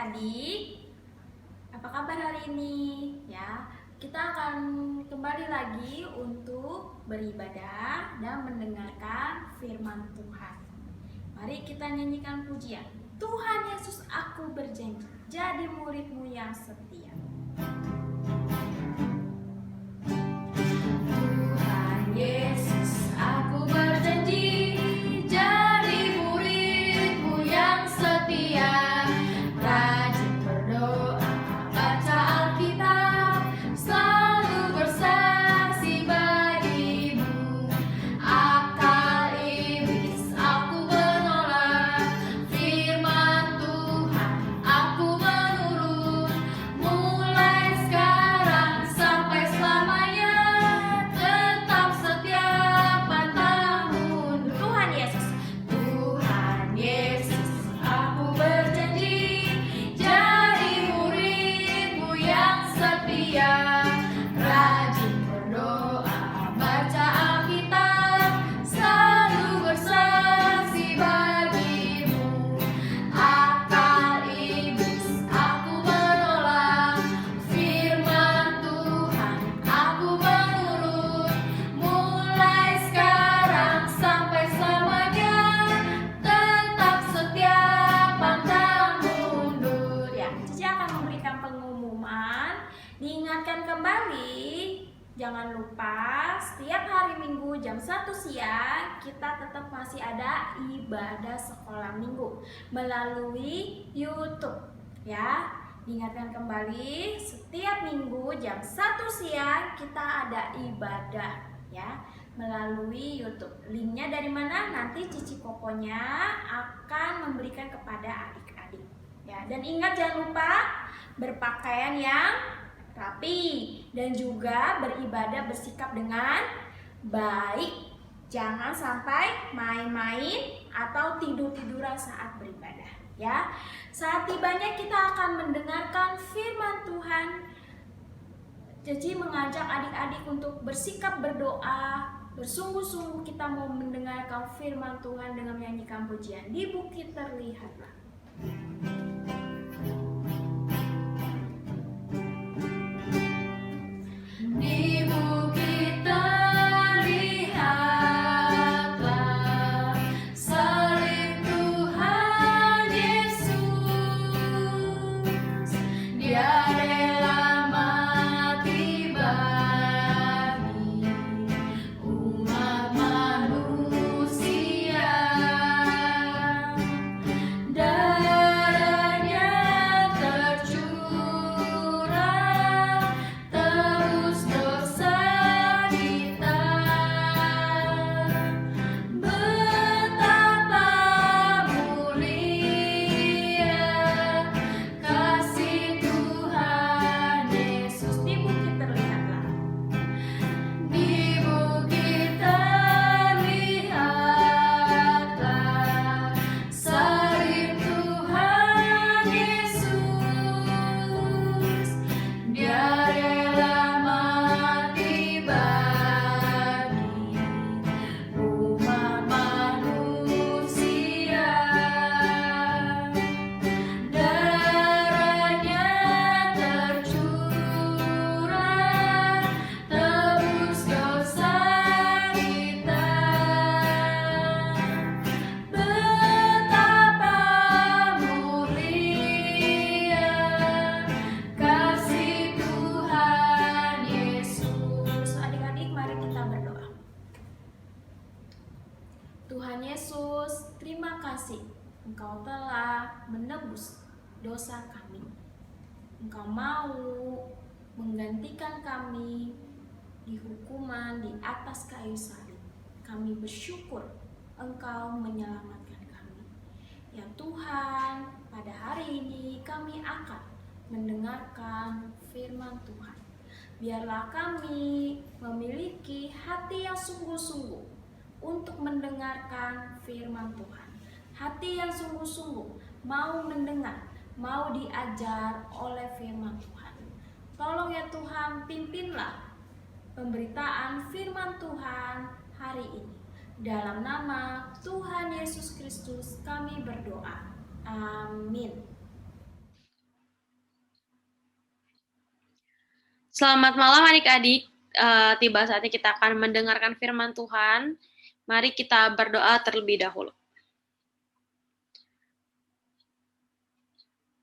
adik-adik, apa kabar hari ini? Ya, kita akan kembali lagi untuk beribadah dan mendengarkan firman Tuhan. Mari kita nyanyikan pujian. Tuhan Yesus, aku berjanji jadi murid-Mu yang setia. Tuhan Yesus, aku berjanji jadi murid-Mu yang setia. Rajin berdoa, baca Alkitab, selalu bersaksi bagi-Mu. Akal iblis aku menolak, firman Tuhan aku menurut. Mulai sekarang sampai selamanya, tetap setia pantang mundur. Tuhan Yesus, Tuhan Yesus, aku berjanji jadi murid-Mu yang setia. Rajin berdoa, baca Alkitab, selalu bersaksi bagi-Mu. Akal iblis aku menolak, firman Tuhan aku menurut. Mulai sekarang sampai selamanya, tetap setia pantang mundur. Ya, Cici akan memberikan pengumuman. Diingatkan kembali, jangan lupa setiap hari Minggu jam 1 siang kita tetap masih ada ibadah sekolah minggu melalui YouTube. Ya, diingatkan kembali setiap Minggu jam 1 siang kita ada ibadah ya melalui YouTube. Linknya dari mana? Nanti Cici Kokonya akan memberikan kepada adik-adik. Ya, dan ingat jangan lupa berpakaian yang rapi dan juga beribadah bersikap dengan baik. Jangan sampai main-main atau tidur-tiduran saat beribadah ya. Saat tibanya kita akan mendengarkan firman Tuhan. Cici mengajak adik-adik untuk bersikap berdoa, bersungguh-sungguh kita mau mendengarkan firman Tuhan dengan menyanyikan pujian. Di bukit terlihatlah. Di bukit terlihatlah salib Tuhan Yesus. Dia rela mati bagi umat manusia. Darahnya tercurah tebus dosa kita. Betapa mulia kasih Tuhan Yesus. Di bukit terlihatlah. Di bukit terlihatlah salib Tuhan Yesus. Dia rela mati bagi umat manusia. Darahnya tercurah tebus dosa kita. Betapa mulia kasih Tuhan Yesus. Adik-adik, mari kita berdoa. Tuhan Yesus, terima kasih Engkau telah menebus dosa kami. Engkau mau menggantikan kami di hukuman di atas kayu salib. Kami bersyukur Engkau menyelamatkan kami. Ya Tuhan, pada hari ini kami akan mendengarkan firman Tuhan. Biarlah kami memiliki hati yang sungguh-sungguh untuk mendengarkan firman Tuhan. Hati yang sungguh-sungguh mau mendengar, mau diajar oleh firman Tuhan. Tolong ya Tuhan, pimpinlah pemberitaan firman Tuhan hari ini. Dalam nama Tuhan Yesus Kristus kami berdoa. Amin. Selamat malam adik-adik. Tiba saatnya kita akan mendengarkan firman Tuhan. Mari kita berdoa terlebih dahulu.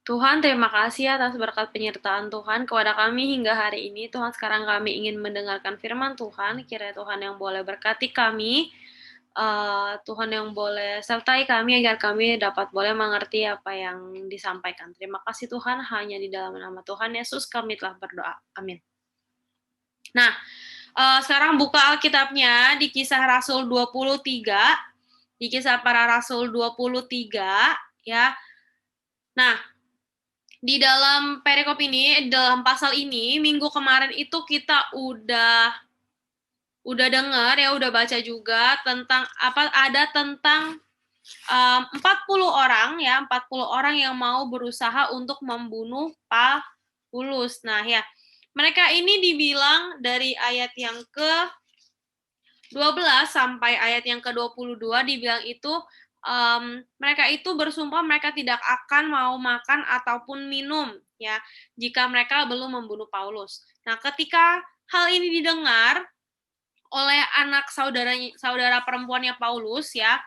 Tuhan, terima kasih atas berkat penyertaan Tuhan kepada kami hingga hari ini. Tuhan, sekarang kami ingin mendengarkan firman Tuhan. Kiranya Tuhan yang boleh berkati kami. Tuhan yang boleh sertai kami agar kami dapat boleh mengerti apa yang disampaikan. Terima kasih Tuhan, hanya di dalam nama Tuhan Yesus kami telah berdoa. Amin. Nah, sekarang buka Alkitabnya di Kisah Rasul 23, di Kisah Para Rasul 23, ya. Nah, di dalam perikop ini, dalam pasal ini, minggu kemarin itu kita udah dengar ya, udah baca juga tentang tentang 40 orang ya, 40 orang yang mau berusaha untuk membunuh Paulus. Nah, ya. Mereka ini dibilang dari ayat yang ke 12 sampai ayat yang ke-22 dibilang itu mereka itu bersumpah mereka tidak akan mau makan ataupun minum ya jika mereka belum membunuh Paulus. Nah, ketika hal ini didengar oleh anak saudara perempuannya Paulus ya,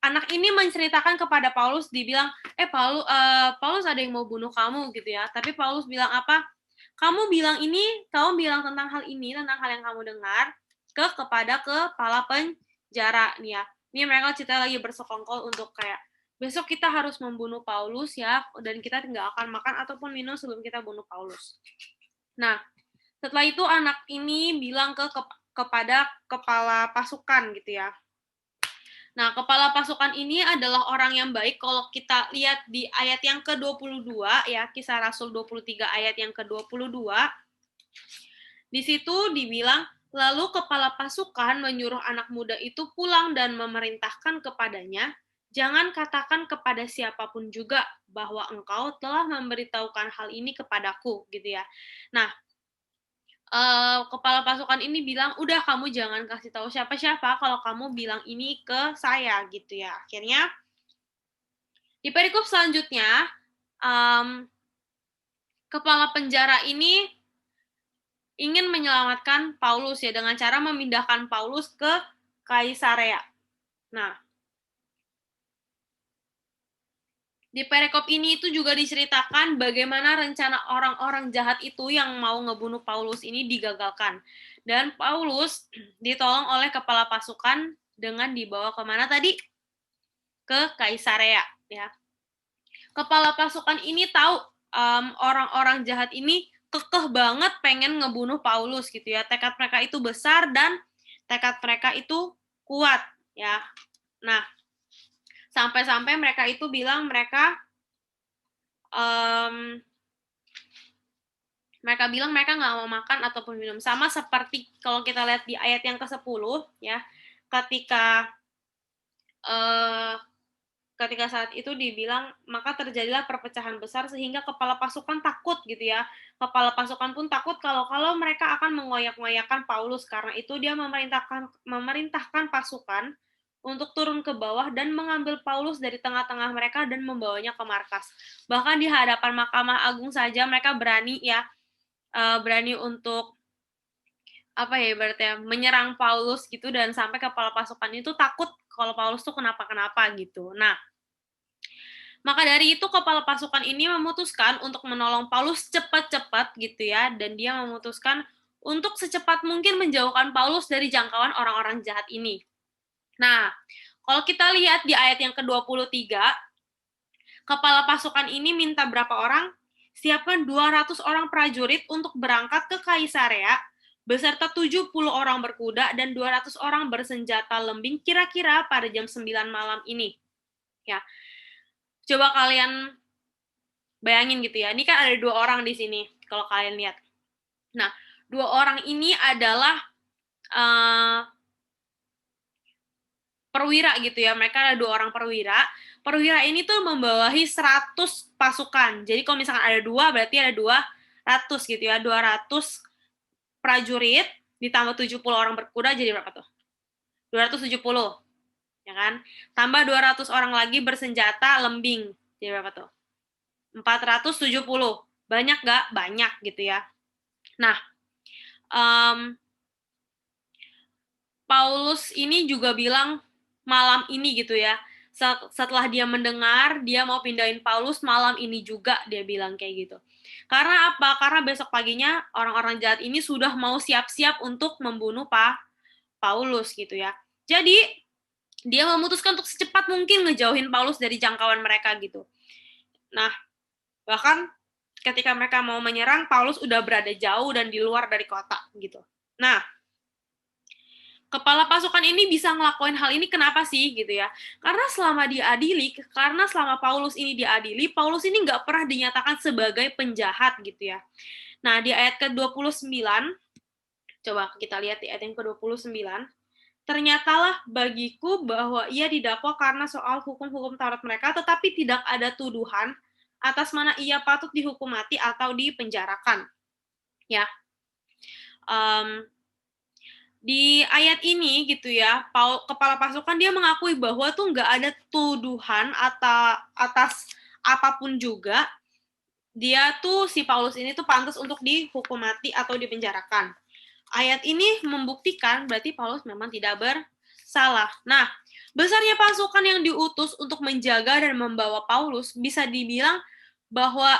anak ini menceritakan kepada Paulus, dibilang, Paulus ada yang mau bunuh kamu gitu ya. Tapi Paulus bilang apa? Kamu bilang tentang hal ini, tentang hal yang kamu dengar kepada kepala penjara nih ya. Ini mereka cerita lagi bersekongkol untuk kayak besok kita harus membunuh Paulus ya, dan kita nggak akan makan ataupun minum sebelum kita bunuh Paulus. Nah, setelah itu anak ini bilang kepada kepala pasukan gitu ya. Nah, kepala pasukan ini adalah orang yang baik. Kalau kita lihat di ayat yang ke-22 ya, Kisah Rasul 23 ayat yang ke-22, di situ dibilang, lalu kepala pasukan menyuruh anak muda itu pulang dan memerintahkan kepadanya, jangan katakan kepada siapapun juga bahwa engkau telah memberitahukan hal ini kepadaku, gitu ya. Nah, kepala pasukan ini bilang, udah kamu jangan kasih tahu siapa-siapa kalau kamu bilang ini ke saya, gitu ya. Akhirnya, di perikop selanjutnya, kepala penjara ini ingin menyelamatkan Paulus ya dengan cara memindahkan Paulus ke Kaisarea. Nah, di perikop ini itu juga diceritakan bagaimana rencana orang-orang jahat itu yang mau ngebunuh Paulus ini digagalkan. Dan Paulus ditolong oleh kepala pasukan dengan dibawa kemana tadi? Ke Kaisarea ya. Kepala pasukan ini tahu orang-orang jahat ini kekeh banget pengen ngebunuh Paulus gitu ya. Tekad mereka itu besar dan tekad mereka itu kuat ya. Nah, sampai-sampai mereka itu bilang mereka mereka nggak mau makan ataupun minum. Sama seperti kalau kita lihat di ayat yang ke-10 ya, ketika saat itu dibilang, maka terjadilah perpecahan besar sehingga kepala pasukan takut gitu ya. Kepala pasukan pun takut kalau mereka akan mengoyak-ngoyakkan Paulus. Karena itu dia memerintahkan pasukan untuk turun ke bawah dan mengambil Paulus dari tengah-tengah mereka dan membawanya ke markas. Bahkan di hadapan Mahkamah Agung saja mereka berani untuk menyerang Paulus gitu, dan sampai kepala pasukan itu takut kalau Paulus tuh kenapa-kenapa gitu. Nah, maka dari itu kepala pasukan ini memutuskan untuk menolong Paulus cepat-cepat gitu ya, dan dia memutuskan untuk secepat mungkin menjauhkan Paulus dari jangkauan orang-orang jahat ini. Nah, kalau kita lihat di ayat yang ke-23, kepala pasukan ini minta berapa orang? Siapkan 200 orang prajurit untuk berangkat ke Kaisarea beserta 70 orang berkuda dan 200 orang bersenjata lembing kira-kira pada jam 9 malam ini. Ya. Coba kalian bayangin gitu ya. Ini kan ada 2 orang di sini kalau kalian lihat. Nah, 2 orang ini adalah perwira gitu ya. Mereka ada 2 orang perwira. Perwira ini tuh membawahi 100 pasukan. Jadi kalau misalkan ada 2 berarti ada 200 gitu ya. 200 prajurit ditambah 70 orang berkuda jadi berapa tuh? 270. Ya kan? Tambah 200 orang lagi bersenjata lembing. Jadi berapa tuh? 470. Banyak gak? Banyak gitu ya. Nah, Paulus ini juga bilang malam ini gitu ya, setelah dia mendengar, dia mau pindahin Paulus malam ini juga, dia bilang kayak gitu. Karena apa? Karena besok paginya orang-orang jahat ini sudah mau siap-siap untuk membunuh Paulus gitu ya. Jadi, dia memutuskan untuk secepat mungkin ngejauhin Paulus dari jangkauan mereka gitu. Nah, bahkan ketika mereka mau menyerang, Paulus udah berada jauh dan di luar dari kota gitu. Nah, kepala pasukan ini bisa ngelakuin hal ini kenapa sih gitu ya? Karena selama Paulus ini diadili, Paulus ini nggak pernah dinyatakan sebagai penjahat gitu ya. Nah, di ayat ke-29, coba kita lihat di ayat yang ke-29, ternyatalah bagiku bahwa ia didakwa karena soal hukum-hukum Taurat mereka, tetapi tidak ada tuduhan atas mana ia patut dihukum mati atau dipenjarakan. Ya, di ayat ini gitu ya, kepala pasukan dia mengakui bahwa tuh nggak ada tuduhan atas apapun juga, dia tuh si Paulus ini tuh pantas untuk dihukum mati atau dipenjarakan. Ayat ini membuktikan berarti Paulus memang tidak bersalah. Nah, besarnya pasukan yang diutus untuk menjaga dan membawa Paulus bisa dibilang bahwa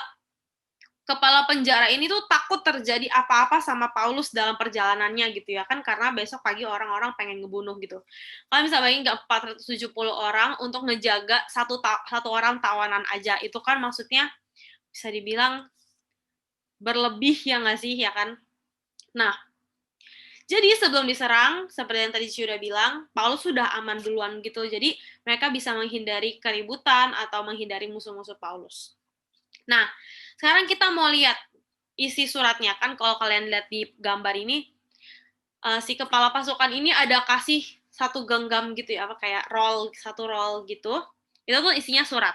kepala penjara ini tuh takut terjadi apa-apa sama Paulus dalam perjalanannya gitu ya kan, karena besok pagi orang-orang pengen ngebunuh gitu. Kalau misalnya bayangin nggak 470 orang untuk ngejaga satu orang tawanan aja, itu kan maksudnya bisa dibilang berlebih ya nggak sih ya kan. Nah, jadi sebelum diserang, seperti yang tadi Ci udah bilang, Paulus sudah aman duluan gitu. Jadi mereka bisa menghindari keributan atau menghindari musuh-musuh Paulus. Nah, sekarang kita mau lihat isi suratnya kan. Kalau kalian lihat di gambar ini, si kepala pasukan ini ada kasih satu genggam gitu ya, apa kayak satu roll gitu. Itu tuh isinya surat.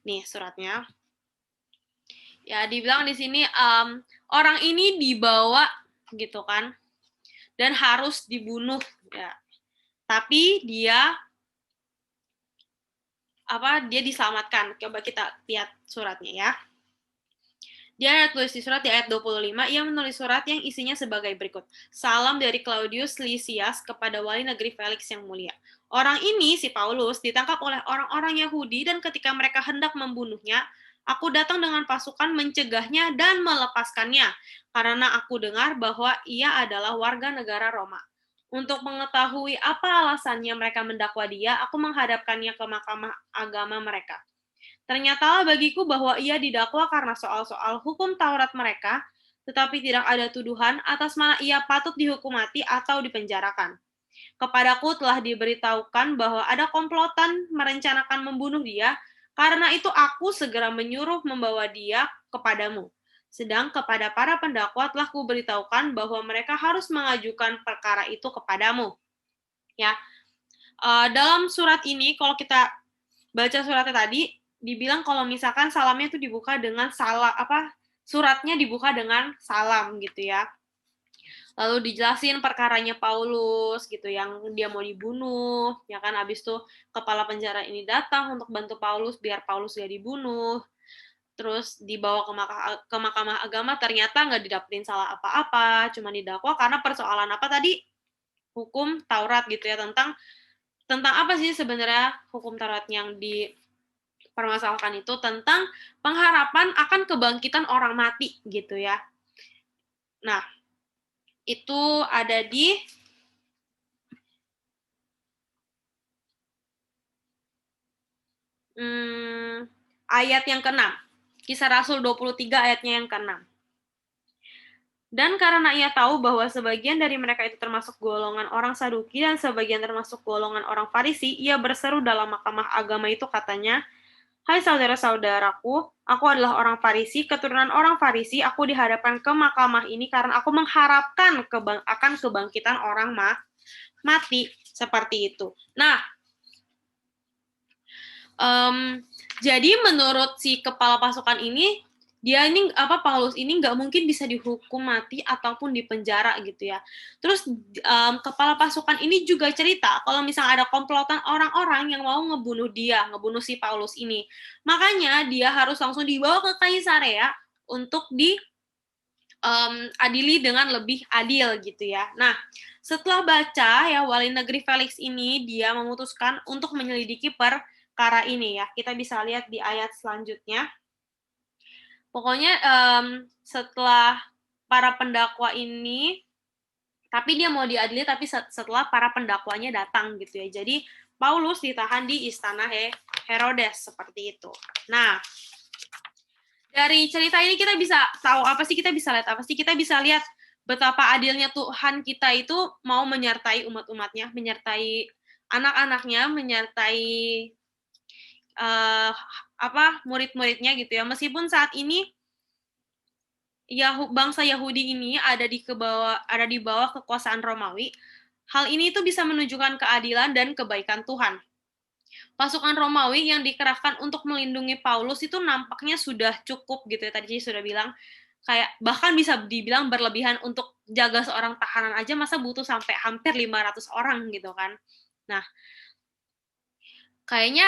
Nih suratnya. Ya, dibilang di sini orang ini dibawa gitu kan, dan harus dibunuh ya. Tapi dia diselamatkan. Coba kita lihat suratnya ya. Dia tulis di surat di ayat 25, ia menulis surat yang isinya sebagai berikut. Salam dari Claudius Lysias kepada wali negeri Felix yang mulia. Orang ini, si Paulus, ditangkap oleh orang-orang Yahudi dan ketika mereka hendak membunuhnya, aku datang dengan pasukan mencegahnya dan melepaskannya, karena aku dengar bahwa ia adalah warga negara Roma. Untuk mengetahui apa alasannya mereka mendakwa dia, aku menghadapkannya ke mahkamah agama mereka. Ternyata bagiku bahwa ia didakwa karena soal-soal hukum Taurat mereka, tetapi tidak ada tuduhan atas mana ia patut dihukum mati atau dipenjarakan. Kepadaku telah diberitahukan bahwa ada komplotan merencanakan membunuh dia, karena itu aku segera menyuruh membawa dia kepadamu. Sedang kepada para pendakwa telah kuberitahukan bahwa mereka harus mengajukan perkara itu kepadamu. Ya, dalam surat ini kalau kita baca suratnya tadi, dibilang kalau misalkan salamnya itu dibuka dengan suratnya dibuka dengan salam gitu ya. Lalu dijelasin perkaranya Paulus gitu, yang dia mau dibunuh, ya kan. Abis itu kepala penjara ini datang untuk bantu Paulus biar Paulus gak dibunuh. Terus dibawa ke mahkamah agama, ternyata nggak didapetin salah apa-apa, cuma didakwa karena persoalan apa tadi? Hukum Taurat gitu ya, tentang apa sih sebenarnya hukum Taurat yang dipermasalahkan itu, tentang pengharapan akan kebangkitan orang mati gitu ya. Nah, itu ada di ayat yang ke-6. Kisah Rasul 23 ayatnya yang ke-6. Dan karena ia tahu bahwa sebagian dari mereka itu termasuk golongan orang Saduki dan sebagian termasuk golongan orang Farisi, ia berseru dalam mahkamah agama itu, katanya, "Hai saudara-saudaraku, aku adalah orang Farisi, keturunan orang Farisi, aku dihadapkan ke mahkamah ini karena aku mengharapkan akan kebangkitan orang mati," seperti itu. Nah, jadi menurut si kepala pasukan ini, Paulus ini nggak mungkin bisa dihukum mati ataupun dipenjara gitu ya. Terus kepala pasukan ini juga cerita kalau misalnya ada komplotan orang-orang yang mau ngebunuh si Paulus ini. Makanya dia harus langsung dibawa ke Kaisarea untuk adili dengan lebih adil gitu ya. Nah, setelah baca ya Wali Negeri Felix ini dia memutuskan untuk menyelidiki perkara ini ya. Kita bisa lihat di ayat selanjutnya. Pokoknya setelah para pendakwa ini, tapi dia mau diadili tapi setelah para pendakwanya datang gitu ya. Jadi Paulus ditahan di istana Herodes seperti itu. Nah, dari cerita ini kita bisa tahu apa sih, kita bisa lihat apa sih? Kita bisa lihat betapa adilnya Tuhan kita itu mau menyertai umat-umatnya, menyertai anak-anaknya, menyertai murid-muridnya gitu ya. Meskipun saat ini bangsa Yahudi ini ada di bawah kekuasaan Romawi, hal ini itu bisa menunjukkan keadilan dan kebaikan Tuhan. Pasukan Romawi yang dikerahkan untuk melindungi Paulus itu nampaknya sudah cukup gitu ya, tadi sudah bilang, kayak bahkan bisa dibilang berlebihan untuk jaga seorang tahanan aja, masa butuh sampai hampir 500 orang gitu kan. Nah, kayaknya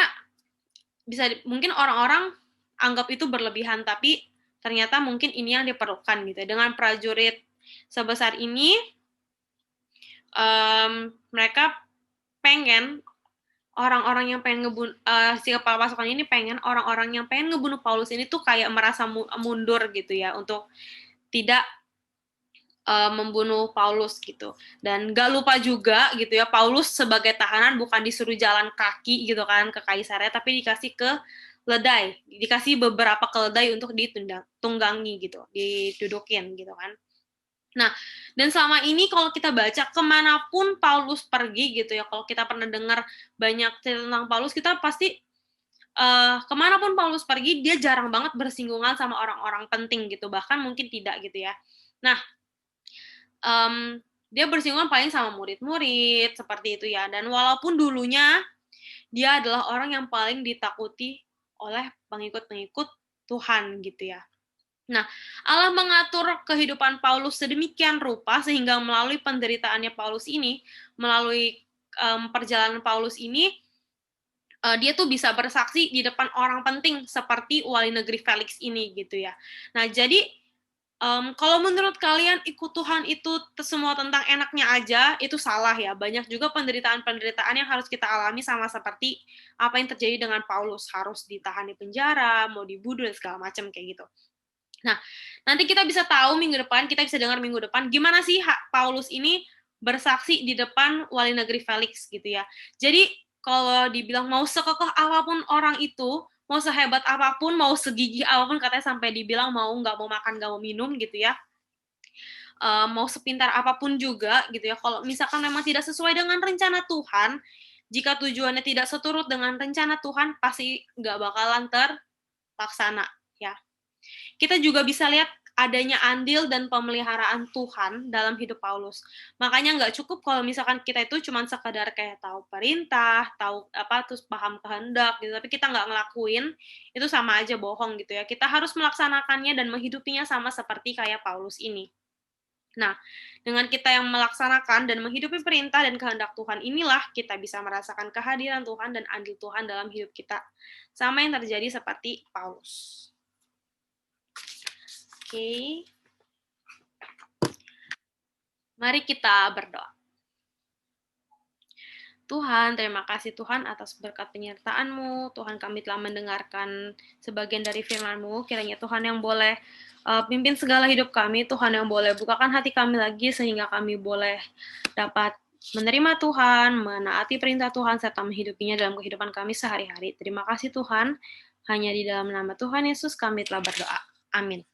mungkin orang-orang anggap itu berlebihan, tapi ternyata mungkin ini yang diperlukan gitu. Dengan prajurit sebesar ini, mereka pengen orang-orang yang pengen si kepala pasukan ini pengen orang-orang yang pengen ngebunuh Paulus ini tuh kayak merasa mundur gitu ya, untuk tidak membunuh Paulus gitu. Dan gak lupa juga gitu ya, Paulus sebagai tahanan bukan disuruh jalan kaki gitu kan ke Kaisarea, tapi dikasih dikasih beberapa keledai untuk ditunggangi gitu, didudukin gitu kan. Nah, dan selama ini kalau kita baca kemanapun Paulus pergi gitu ya, kalau kita pernah dengar banyak cerita tentang Paulus, kita pasti kemanapun Paulus pergi, dia jarang banget bersinggungan sama orang-orang penting gitu, bahkan mungkin tidak gitu ya. Nah, dia bersinggungan paling sama murid-murid, seperti itu ya. Dan walaupun dulunya dia adalah orang yang paling ditakuti oleh pengikut-pengikut Tuhan gitu ya. Nah, Allah mengatur kehidupan Paulus sedemikian rupa sehingga melalui penderitaannya Paulus ini, melalui perjalanan Paulus ini, dia tuh bisa bersaksi di depan orang penting seperti Wali Negeri Felix ini gitu ya. Nah, jadi kalau menurut kalian ikut Tuhan itu semua tentang enaknya aja, itu salah ya. Banyak juga penderitaan-penderitaan yang harus kita alami, sama seperti apa yang terjadi dengan Paulus, harus ditahan di penjara, mau dibunuh dan segala macam kayak gitu. Nah, nanti kita bisa tahu minggu depan, kita bisa dengar minggu depan, gimana sih Paulus ini bersaksi di depan Wali Negeri Felix gitu ya. Jadi, kalau dibilang mau sekekeh apapun orang itu, mau sehebat apapun, mau segigih apapun, katanya sampai dibilang nggak mau makan, nggak mau minum gitu ya, mau sepintar apapun juga gitu ya, kalau misalkan memang tidak sesuai dengan rencana Tuhan, jika tujuannya tidak seturut dengan rencana Tuhan, pasti nggak bakalan terlaksana ya. Kita juga bisa lihat adanya andil dan pemeliharaan Tuhan dalam hidup Paulus. Makanya nggak cukup kalau misalkan kita itu cuma sekadar kayak tahu perintah, tahu terus paham kehendak gitu, tapi kita nggak ngelakuin, itu sama aja bohong gitu ya. Kita harus melaksanakannya dan menghidupinya sama seperti kayak Paulus ini. Nah, dengan kita yang melaksanakan dan menghidupi perintah dan kehendak Tuhan inilah kita bisa merasakan kehadiran Tuhan dan andil Tuhan dalam hidup kita. Sama yang terjadi seperti Paulus. Oke. Mari kita berdoa. Tuhan, terima kasih Tuhan atas berkat penyertaan-Mu. Tuhan, kami telah mendengarkan sebagian dari firman-Mu. Kiranya Tuhan yang boleh pimpin segala hidup kami. Tuhan yang boleh bukakan hati kami lagi sehingga kami boleh dapat menerima Tuhan, menaati perintah Tuhan, serta menghidupinya dalam kehidupan kami sehari-hari. Terima kasih Tuhan. Hanya di dalam nama Tuhan Yesus kami telah berdoa. Amin.